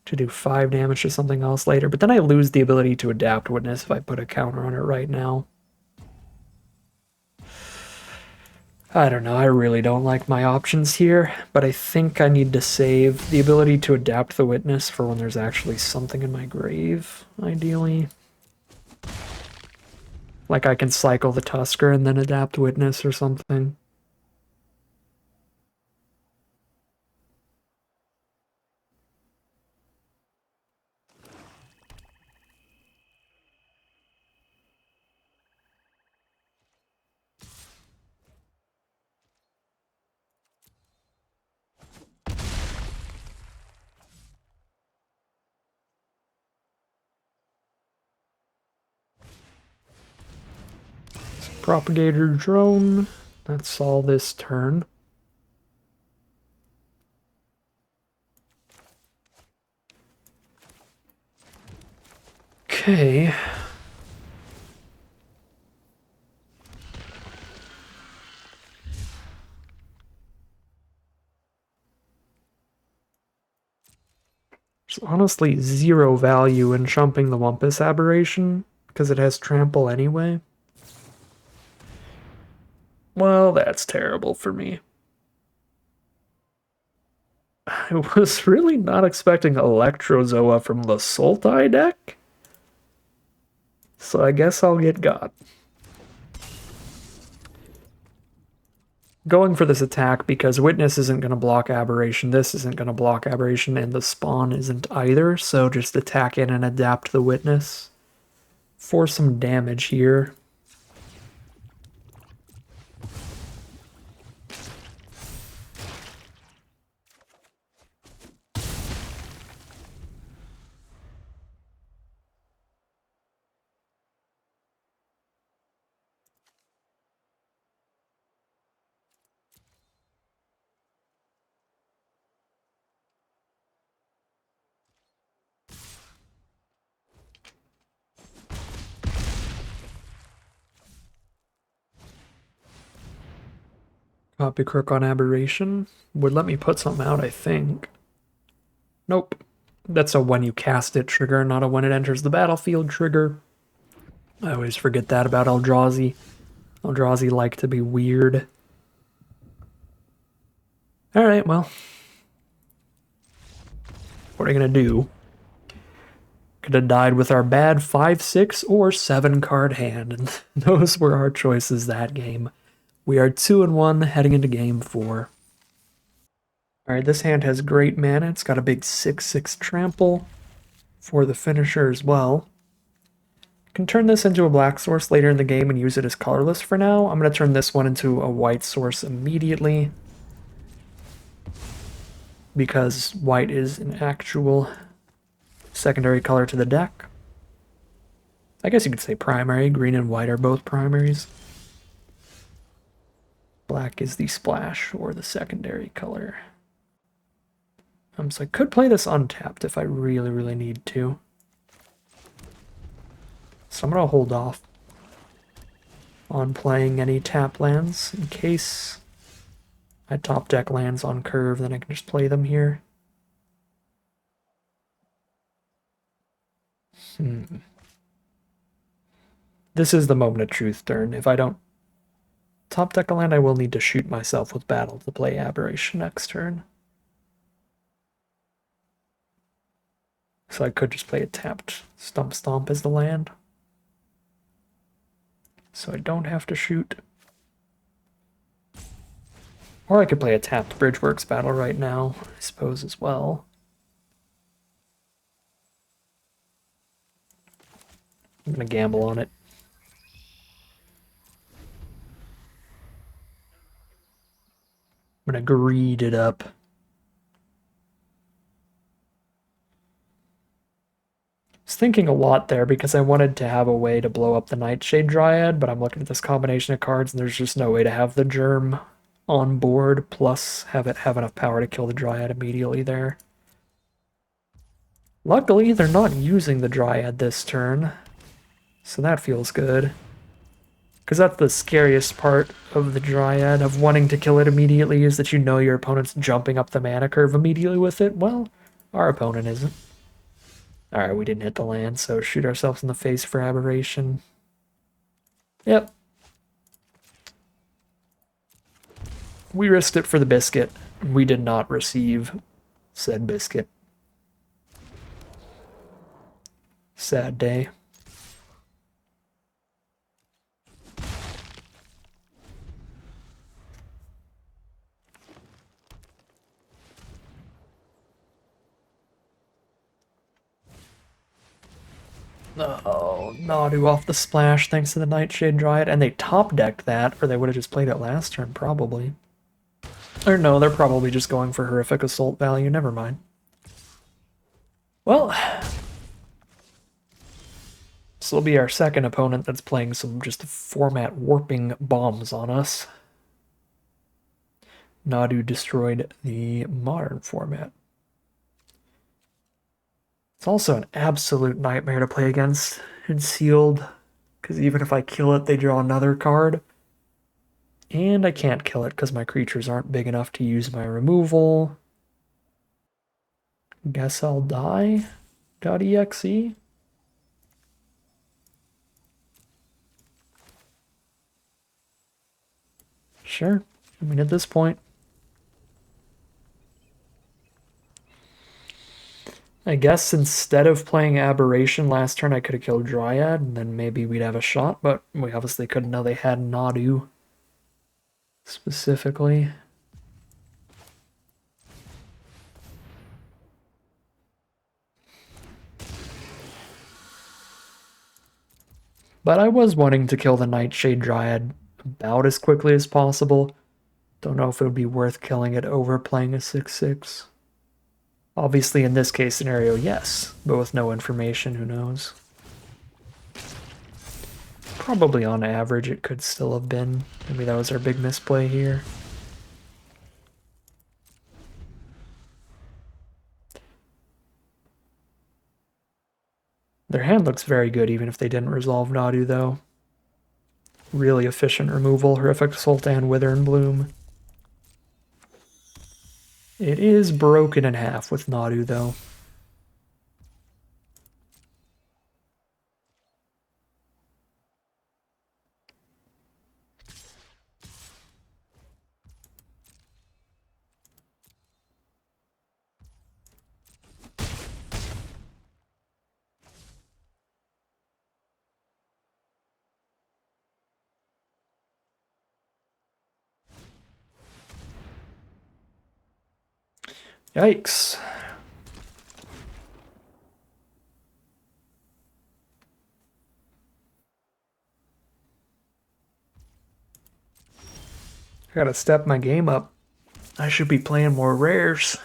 to do 5 damage to something else later, but then I lose the ability to adapt Witness if I put a counter on it right now. I don't know, I really don't like my options here, but I think I need to save the ability to adapt the Witness for when there's actually something in my grave, ideally. Like I can cycle the Tusker and then adapt Witness or something. Propagator drone. That's all this turn. Okay. There's honestly zero value in chumping the Wumpus Aberration, because it has trample anyway. Well, that's terrible for me. I was really not expecting Electrozoa from the Sultai deck, so I guess I'll get God. Going for this attack because Witness isn't going to block Aberration, this isn't going to block Aberration, and the Spawn isn't either, so just attack in and adapt the Witness for some damage here. Copy Crook on Aberration would let me put something out, I think. Nope. That's a when you cast it trigger, not a when it enters the battlefield trigger. I always forget that about Eldrazi. Eldrazi like to be weird. Alright, well. What are you gonna do? Could have died with our bad 5, 6, or 7 card hand, and those were our choices that game. We are 2-1 heading into game 4. Alright, this hand has great mana. It's got a big 6/6 trample for the finisher as well. Can turn this into a black source later in the game and use it as colorless for now. I'm going to turn this one into a white source immediately, because white is an actual secondary color to the deck. I guess you could say primary. Green and white are both primaries. Black is the splash or the secondary color. So I could play this untapped if I really, really need to. So I'm going to hold off on playing any tap lands in case I top deck lands on curve, then I can just play them here. This is the moment of truth turn. If I don't top deck a land, I will need to shoot myself with battle to play Aberration next turn. So I could just play a tapped Stump Stomp as the land. So I don't have to shoot. Or I could play a tapped Bridgeworks battle right now, I suppose, as well. I'm gonna gamble on it. I'm gonna greed it up. I was thinking a lot there because I wanted to have a way to blow up the Nightshade Dryad, but I'm looking at this combination of cards and there's just no way to have the Germ on board, plus have it have enough power to kill the Dryad immediately there. Luckily, they're not using the Dryad this turn, so that feels good. Because that's the scariest part of the Dryad, of wanting to kill it immediately, is that you know your opponent's jumping up the mana curve immediately with it. Well, our opponent isn't. Alright, we didn't hit the land, so shoot ourselves in the face for Aberration. Yep. We risked it for the biscuit. We did not receive said biscuit. Sad day. Oh, Nadu off the splash thanks to the Nightshade Dryad, and they top-decked that, or they would have just played it last turn, probably. Or no, they're probably just going for horrific assault value, never mind. Well, This will be our second opponent that's playing some just format warping bombs on us. Nadu destroyed the modern format. It's also an absolute nightmare to play against in sealed, because even if I kill it, they draw another card. And I can't kill it because my creatures aren't big enough to use my removal. Guess I'll die. .exe. Sure. I mean, at this point, I guess instead of playing Aberration last turn, I could have killed Dryad, and then maybe we'd have a shot, but we obviously couldn't know they had Nadu specifically. But I was wanting to kill the Nightshade Dryad about as quickly as possible. Don't know if it would be worth killing it over playing a 6/6. Obviously, in this case scenario, yes, but with no information, who knows? Probably on average, it could still have been. Maybe that was our big misplay here. Their hand looks very good, even if they didn't resolve Nadu, though. Really efficient removal, Horrific Sultan, Wither and Bloom. It is broken in half with Nadu, though. Yikes. I gotta step my game up. I should be playing more rares.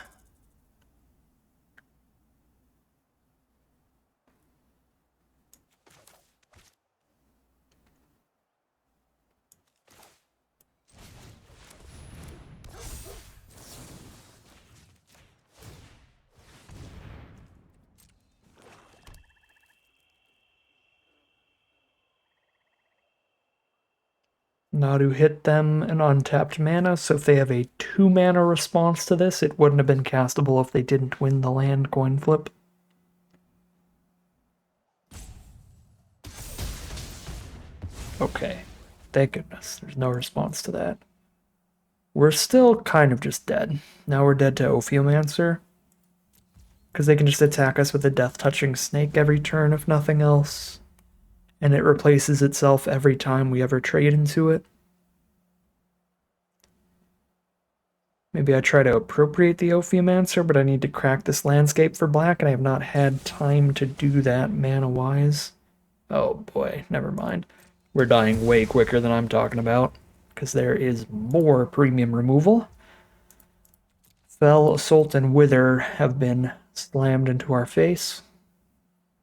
Nadu hit them an untapped mana, so if they have a 2-mana response to this, it wouldn't have been castable if they didn't win the land coin flip. Okay, thank goodness. There's no response to that. We're still kind of just dead. Now we're dead to Ophiomancer. Because they can just attack us with a death-touching snake every turn, if nothing else. And it replaces itself every time we ever trade into it. Maybe I try to appropriate the Ophiomancer, but I need to crack this landscape for black, and I have not had time to do that mana-wise. Oh boy, never mind. We're dying way quicker than I'm talking about, because there is more premium removal. Fell, Assault, and Wither have been slammed into our face.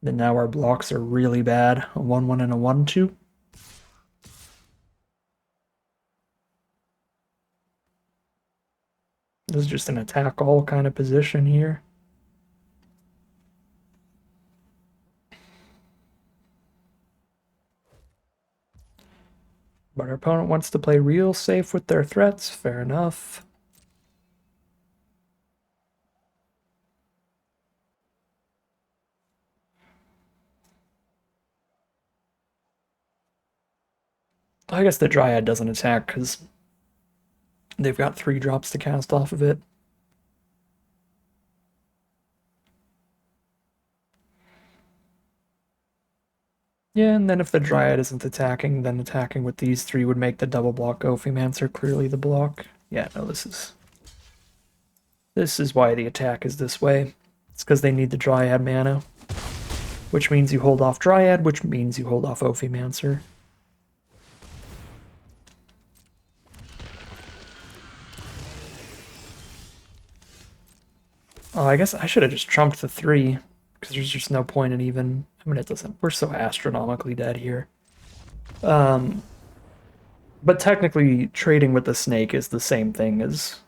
Then now our blocks are really bad. A 1/1 and a 1/2. This is just an attack all kind of position here. But our opponent wants to play real safe with their threats. Fair enough. I guess the Dryad doesn't attack because they've got 3 drops to cast off of it. Yeah, and then if the Dryad isn't attacking, then attacking with these 3 would make the double block Ophiomancer clearly the block. Yeah, no, this is why the attack is this way. It's because they need the Dryad mana, which means you hold off Dryad, which means you hold off Ophiomancer. Oh, I guess I should have just trumped the 3, because there's just no point in even. I mean, it doesn't. We're so astronomically dead here. But technically, trading with the snake is the same thing as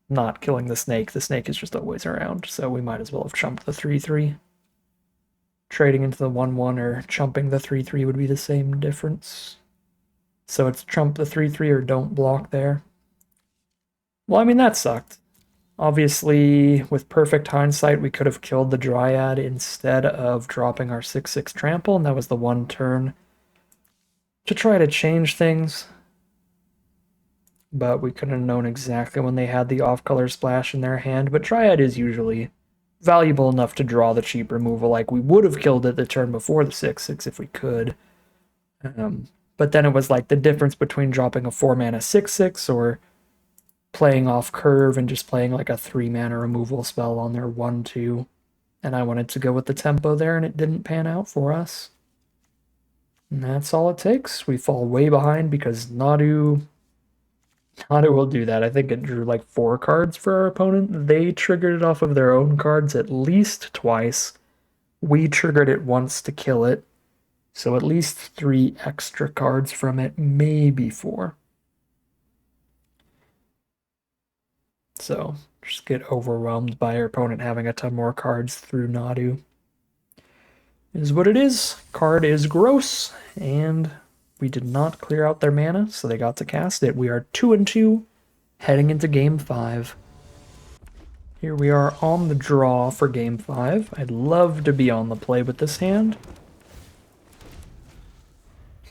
not killing the snake. The snake is just always around, so we might as well have chumped the 3/3. Trading into the 1/1 or chumping the 3/3 would be the same difference. So it's chump the 3/3 or don't block there. Well, I mean, that sucked. Obviously, with perfect hindsight, we could have killed the Dryad instead of dropping our 6/6 trample, and that was the one turn to try to change things. But we couldn't have known exactly when they had the off-color splash in their hand. But Dryad is usually valuable enough to draw the cheap removal. Like, we would have killed it the turn before the 6/6 if we could. But then it was like the difference between dropping a 4-mana 6/6 or playing off curve and just playing like a 3-mana removal spell on their 1/2. And I wanted to go with the tempo there, and it didn't pan out for us. And that's all it takes. We fall way behind because Nadu will do that. I think it drew like 4 cards for our opponent. They triggered it off of their own cards at least twice. We triggered it once to kill it. So at least 3 extra cards from it, maybe 4. So just get overwhelmed by our opponent having a ton more cards through Nadu. Is what it is. Card is gross, and we did not clear out their mana, so they got to cast it. We are 2-2, heading into Game 5. Here we are on the draw for Game 5. I'd love to be on the play with this hand.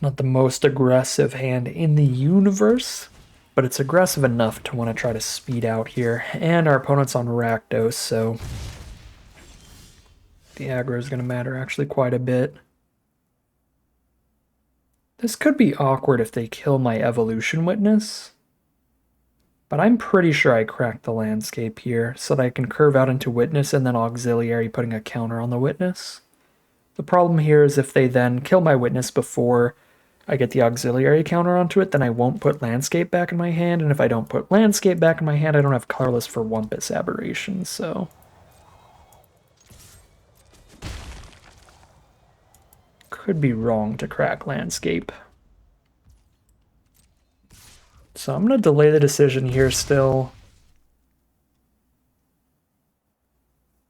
Not the most aggressive hand in the universe, but it's aggressive enough to want to try to speed out here. And our opponent's on Rakdos, so the aggro is going to matter actually quite a bit. This could be awkward if they kill my Evolution Witness, but I'm pretty sure I cracked the landscape here so that I can curve out into Witness and then Auxiliary, putting a counter on the Witness. The problem here is if they then kill my Witness before I get the Auxiliary counter onto it, then I won't put Landscape back in my hand, and if I don't put Landscape back in my hand, I don't have Colorless for Wumpus Aberration, so could be wrong to crack Landscape. So I'm going to delay the decision here still.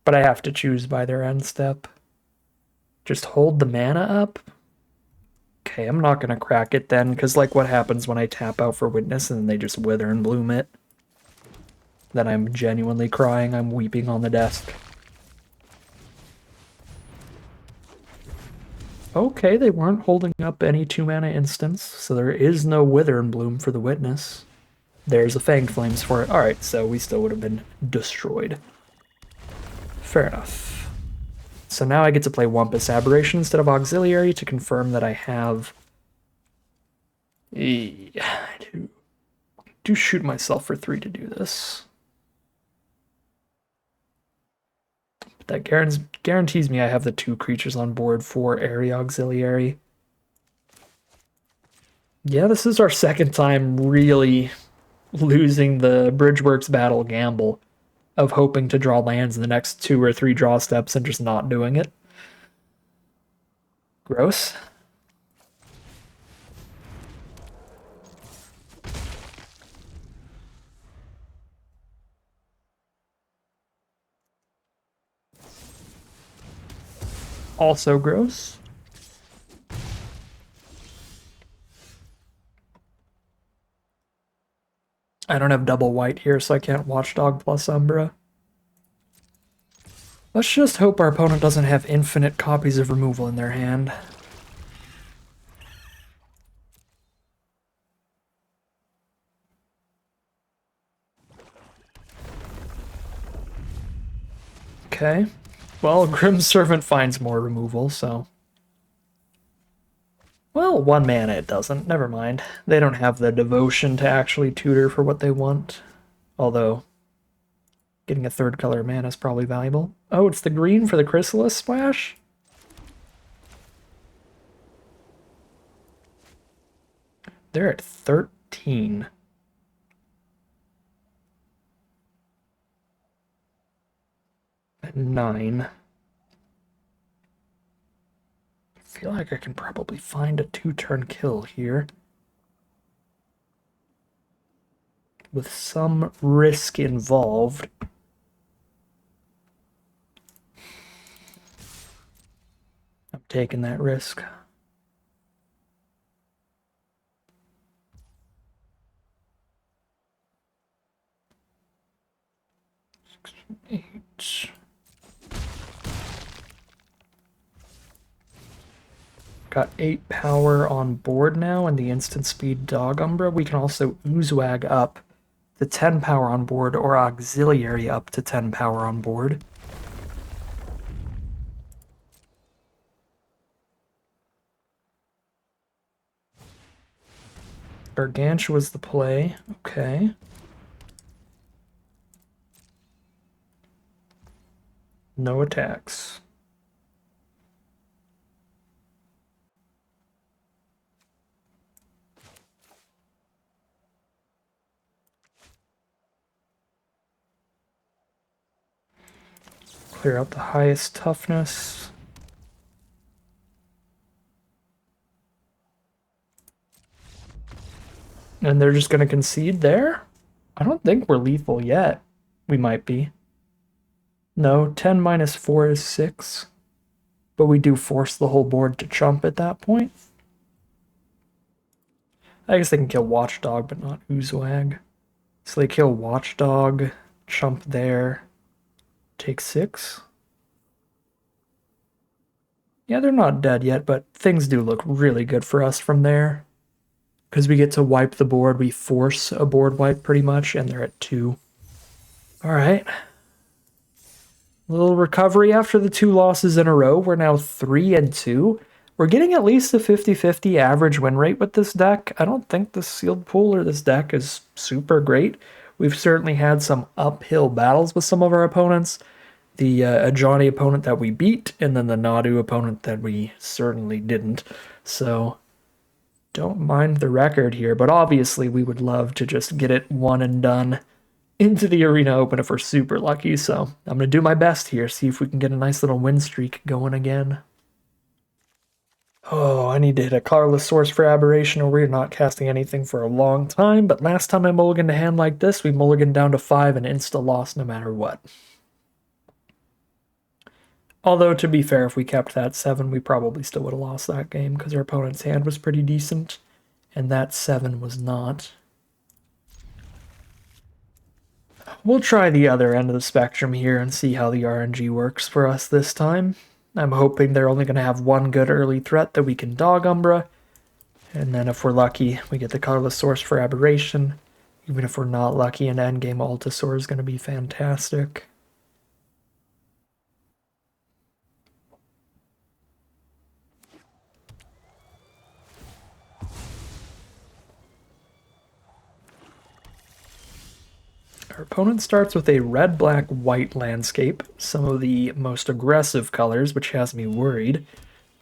But I have to choose by their end step. Just hold the mana up? Okay, I'm not going to crack it then, because like what happens when I tap out for Witness and then they just Wither and Bloom it? Then I'm genuinely crying, I'm weeping on the desk. Okay, they weren't holding up any 2-mana instants, so there is no Wither and Bloom for the Witness. There's a Fanged Flames for it. Alright, so we still would have been destroyed. Fair enough. So now I get to play Wumpus Aberration instead of Auxiliary to confirm that I have... I do shoot myself for 3 to do this. That guarantees me I have the 2 creatures on board for Area Auxiliary. Yeah, this is our second time really losing the Bridgeworks Battle gamble of hoping to draw lands in the next 2 or 3 draw steps and just not doing it. Gross. Also gross. I don't have double white here, so I can't Watchdog plus Umbra. Let's just hope our opponent doesn't have infinite copies of removal in their hand. Okay. Well, Grim Servant finds more removal, so... Well, 1 mana it doesn't. Never mind. They don't have the devotion to actually tutor for what they want. Although, getting a 3rd color mana is probably valuable. Oh, it's the green for the Chrysalis Splash? They're at 13. At 9. feel like I can probably find a 2-turn kill here. With some risk involved. I'm taking that risk. Eight. Got 8 power on board now and the instant speed Dog Umbra. We can also Oozewag up to 10 power on board or Auxiliary up to 10 power on board. Gargantua's the play. Okay. No attacks. Clear out the highest toughness. And they're just going to concede there? I don't think we're lethal yet. We might be. No, 10 minus 4 is 6. But we do force the whole board to chump at that point. I guess they can kill Watchdog, but not Oozewag. So they kill Watchdog, chump there, take 6. Yeah, they're not dead yet, but things do look really good for us from there. Because we get to wipe the board, we force a board wipe pretty much, and they're at 2. Alright. A little recovery after the 2 losses in a row. We're now 3-2. We're getting at least a 50-50 average win rate with this deck. I don't think this sealed pool or this deck is super great. We've certainly had some uphill battles with some of our opponents. The Ajani opponent that we beat, and then the Nadu opponent that we certainly didn't. So, don't mind the record here, but obviously we would love to just get it one and done into the Arena Open if we're super lucky. So, I'm going to do my best here, see if we can get a nice little win streak going again. Oh, I need to hit a colorless source for Aberration, or we're not casting anything for a long time, but last time I mulliganed a hand like this, we mulliganed down to 5 and insta-lost no matter what. Although, to be fair, if we kept that 7, we probably still would have lost that game, because our opponent's hand was pretty decent, and that 7 was not. We'll try the other end of the spectrum here and see how the RNG works for us this time. I'm hoping they're only going to have one good early threat that we can Dog Umbra. And then if we're lucky, we get the colorless source for Aberration. Even if we're not lucky, an endgame Altasaur is going to be fantastic. Our opponent starts with a red, black, white landscape, some of the most aggressive colors, which has me worried.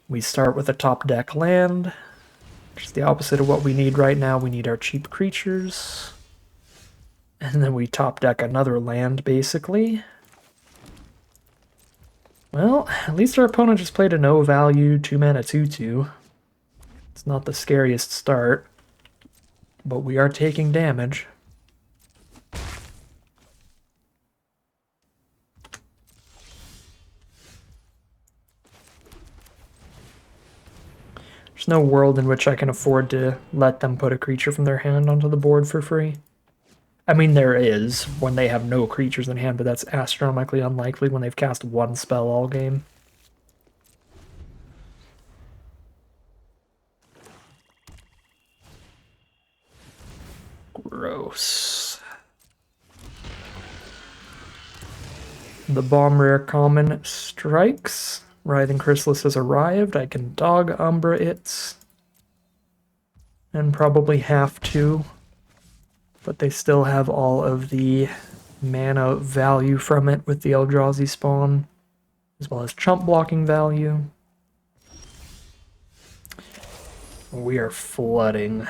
We start with a top deck land, which is the opposite of what we need right now. We need our cheap creatures. And then we top deck another land, basically. Well, at least our opponent just played a no-value 2-mana 2-2. It's not the scariest start, but we are taking damage. There's no world in which I can afford to let them put a creature from their hand onto the board for free. I mean, there is when they have no creatures in hand, but that's astronomically unlikely when they've cast one spell all game. Gross. The bomb rare common strikes. Writhing Chrysalis has arrived. I can Dog Umbra it. And probably have to. But they still have all of the mana value from it with the Eldrazi spawn, as well as chump blocking value. We are flooding.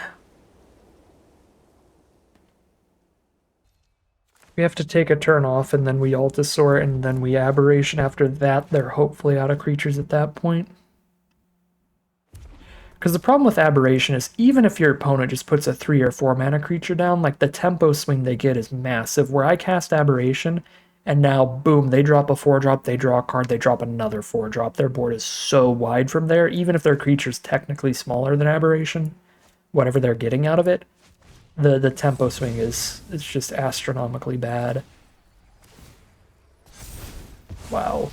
We have to take a turn off, and then we Altasaur, and then we Aberration after that. They're hopefully out of creatures at that point. Because the problem with Aberration is even if your opponent just puts a 3 or 4 mana creature down, like the tempo swing they get is massive. Where I cast Aberration, and now boom, they drop a 4-drop, they draw a card, they drop another 4-drop. Their board is so wide from there, even if their creature's technically smaller than Aberration, whatever they're getting out of it, the tempo swing is just astronomically bad. Wow.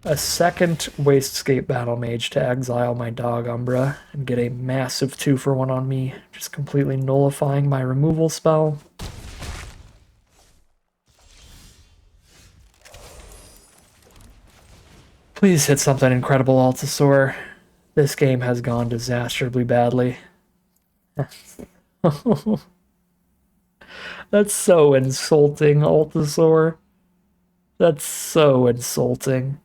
A second Wastegate Battle Mage to exile my dog Umbra and get a massive 2-for-1 on me, just completely nullifying my removal spell. Please hit something incredible, Altasaur. This game has gone disastrously badly. That's so insulting, Altasaur. That's so insulting.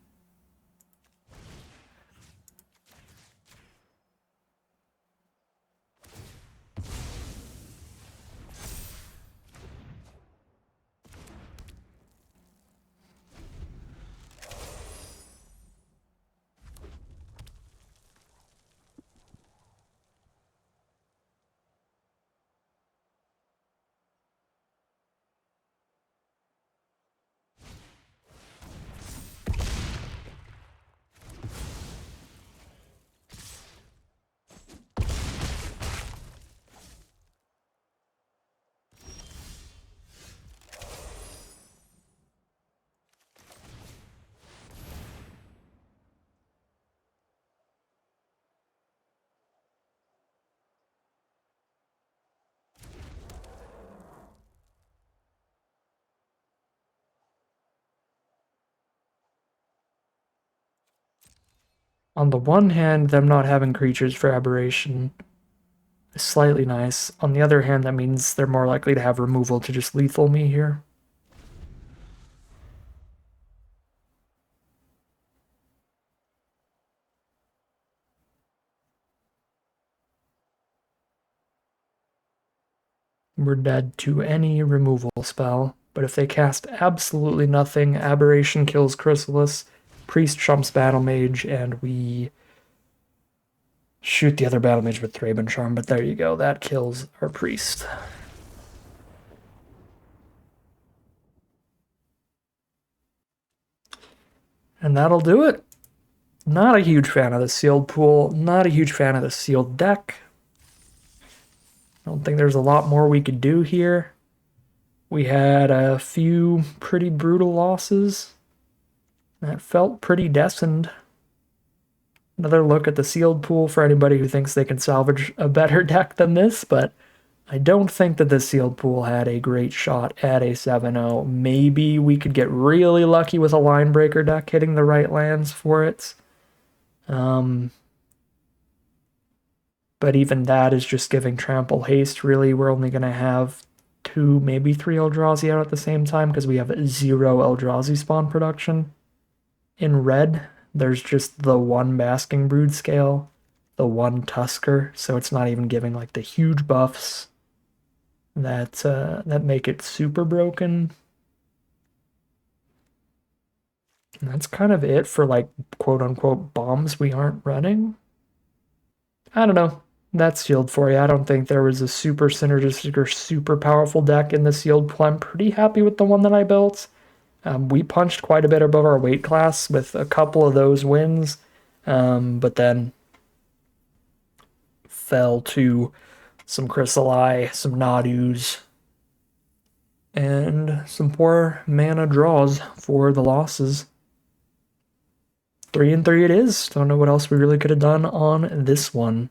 On the one hand, them not having creatures for Aberration is slightly nice. On the other hand, that means they're more likely to have removal to just lethal me here. We're dead to any removal spell, but if they cast absolutely nothing, Aberration kills Chrysalis, Priest trumps Battle Mage, and we shoot the other Battle Mage with Thraben Charm, but there you go, that kills our Priest. And that'll do it. Not a huge fan of the sealed pool, not a huge fan of the sealed deck. I don't think there's a lot more we could do here. We had a few pretty brutal losses. That felt pretty destined. Another look at the sealed pool for anybody who thinks they can salvage a better deck than this, but I don't think that the sealed pool had a great shot at a 7-0. Maybe we could get really lucky with a line breaker deck hitting the right lands for it. But even that is just giving trample haste. Really, we're only going to have 2, maybe 3 Eldrazi out at the same time because we have 0 Eldrazi spawn production. In red, there's just the 1 Basking Brood scale, the 1 Tusker, so it's not even giving like the huge buffs that make it super broken. And that's kind of it for like quote-unquote bombs we aren't running. I don't know. That's sealed for you. I don't think there was a super synergistic or super powerful deck in the sealed pool. I'm pretty happy with the one that I built. We punched quite a bit above our weight class with a couple of those wins, but then fell to some Chrysalai, some Nadus, and some poor mana draws for the losses. 3-3 it is. Don't know what else we really could have done on this one.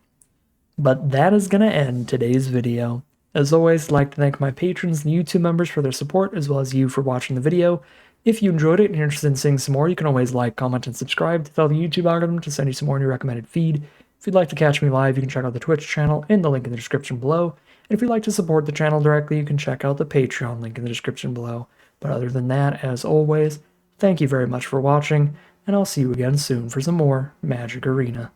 But that is going to end today's video. As always, I'd like to thank my patrons and YouTube members for their support, as well as you for watching the video. If you enjoyed it and you're interested in seeing some more, you can always like, comment, and subscribe to tell the YouTube algorithm to send you some more in your recommended feed. If you'd like to catch me live, you can check out the Twitch channel in the link in the description below. And if you'd like to support the channel directly, you can check out the Patreon link in the description below. But other than that, as always, thank you very much for watching, and I'll see you again soon for some more Magic Arena.